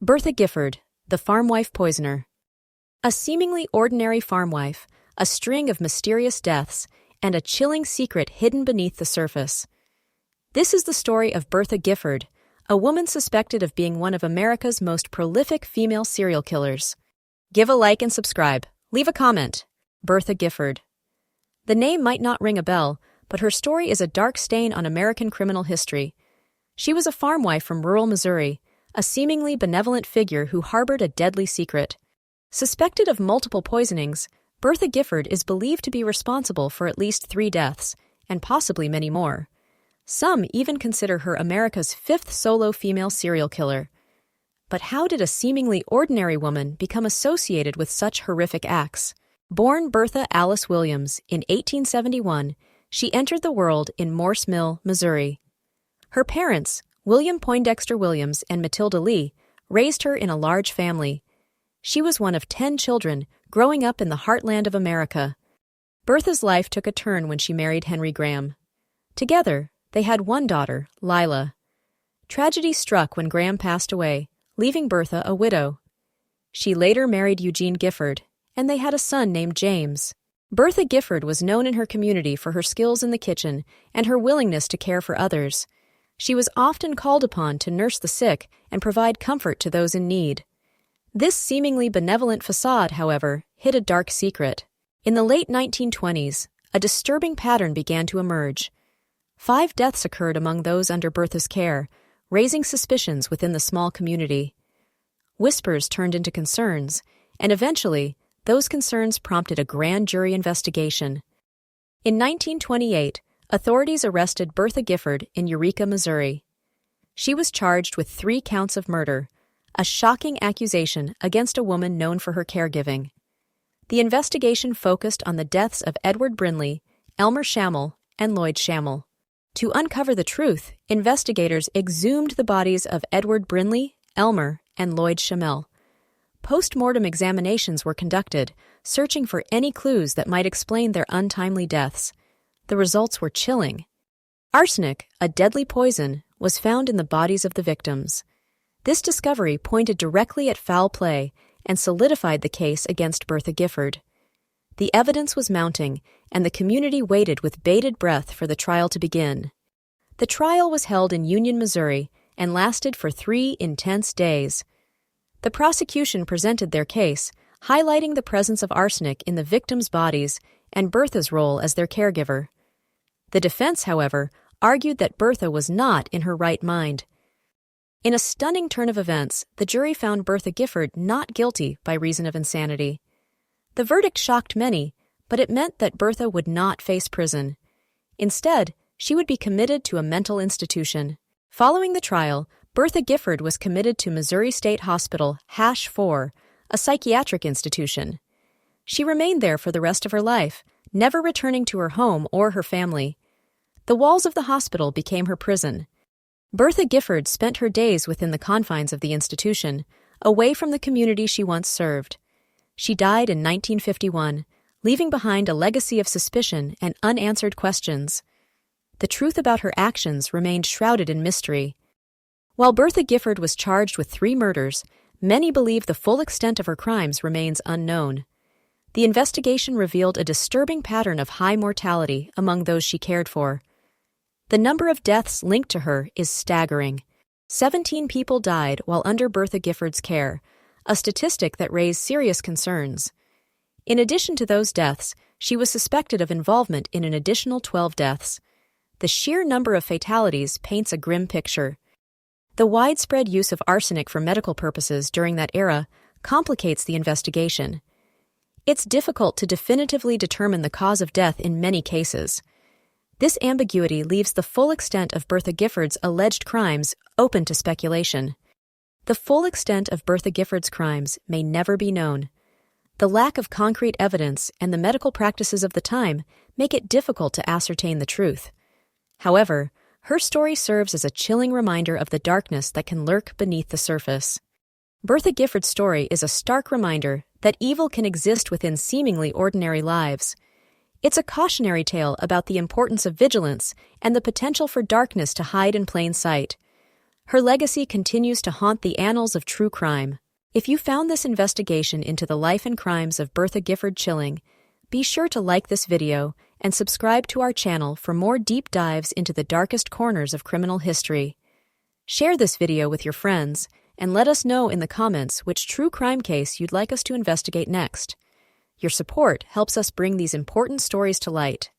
Bertha Gifford, the farmwife poisoner. A seemingly ordinary farmwife, a string of mysterious deaths, and a chilling secret hidden beneath the surface. This is the story of Bertha Gifford, a woman suspected of being one of America's most prolific female serial killers. Give a like and subscribe. Leave a comment. Bertha Gifford. The name might not ring a bell, but her story is a dark stain on American criminal history. She was a farmwife from rural Missouri, a seemingly benevolent figure who harbored a deadly secret. Suspected of multiple poisonings, Bertha Gifford is believed to be responsible for at least 3 deaths, and possibly many more. Some even consider her America's 5th solo female serial killer. But how did a seemingly ordinary woman become associated with such horrific acts? Born Bertha Alice Williams in 1871, she entered the world in Morse Mill, Missouri. Her parents, William Poindexter Williams and Matilda Lee, raised her in a large family. She was one of 10 children growing up in the heartland of America. Bertha's life took a turn when she married Henry Graham. Together, they had one daughter, Lila. Tragedy struck when Graham passed away, leaving Bertha a widow. She later married Eugene Gifford, and they had a son named James. Bertha Gifford was known in her community for her skills in the kitchen and her willingness to care for others. She was often called upon to nurse the sick and provide comfort to those in need. This seemingly benevolent facade, however, hid a dark secret. In the late 1920s, a disturbing pattern began to emerge. 5 deaths occurred among those under Bertha's care, raising suspicions within the small community. Whispers turned into concerns, and eventually, those concerns prompted a grand jury investigation. In 1928, authorities arrested Bertha Gifford in Eureka, Missouri. She was charged with 3 counts of murder, a shocking accusation against a woman known for her caregiving. The investigation focused on the deaths of Edward Brinley, Elmer Schammel, and Lloyd Schammel. To uncover the truth, investigators exhumed the bodies of Edward Brinley, Elmer, and Lloyd Schammel. Post-mortem examinations were conducted, searching for any clues that might explain their untimely deaths. The results were chilling. Arsenic, a deadly poison, was found in the bodies of the victims. This discovery pointed directly at foul play and solidified the case against Bertha Gifford. The evidence was mounting, and the community waited with bated breath for the trial to begin. The trial was held in Union, Missouri, and lasted for 3 intense days. The prosecution presented their case, highlighting the presence of arsenic in the victims' bodies and Bertha's role as their caregiver. The defense, however, argued that Bertha was not in her right mind. In a stunning turn of events, the jury found Bertha Gifford not guilty by reason of insanity. The verdict shocked many, but it meant that Bertha would not face prison. Instead, she would be committed to a mental institution. Following the trial, Bertha Gifford was committed to Missouri State Hospital #4, a psychiatric institution. She remained there for the rest of her life, never returning to her home or her family. The walls of the hospital became her prison. Bertha Gifford spent her days within the confines of the institution, away from the community she once served. She died in 1951, leaving behind a legacy of suspicion and unanswered questions. The truth about her actions remained shrouded in mystery. While Bertha Gifford was charged with 3 murders, many believe the full extent of her crimes remains unknown. The investigation revealed a disturbing pattern of high mortality among those she cared for. The number of deaths linked to her is staggering. 17 people died while under Bertha Gifford's care, a statistic that raised serious concerns. In addition to those deaths, she was suspected of involvement in an additional 12 deaths. The sheer number of fatalities paints a grim picture. The widespread use of arsenic for medical purposes during that era complicates the investigation. It's difficult to definitively determine the cause of death in many cases. This ambiguity leaves the full extent of Bertha Gifford's alleged crimes open to speculation. The full extent of Bertha Gifford's crimes may never be known. The lack of concrete evidence and the medical practices of the time make it difficult to ascertain the truth. However, her story serves as a chilling reminder of the darkness that can lurk beneath the surface. Bertha Gifford's story is a stark reminder that evil can exist within seemingly ordinary lives. It's a cautionary tale about the importance of vigilance and the potential for darkness to hide in plain sight. Her legacy continues to haunt the annals of true crime. If you found this investigation into the life and crimes of Bertha Gifford chilling, be sure to like this video and subscribe to our channel for more deep dives into the darkest corners of criminal history. Share this video with your friends and let us know in the comments which true crime case you'd like us to investigate next. Your support helps us bring these important stories to light.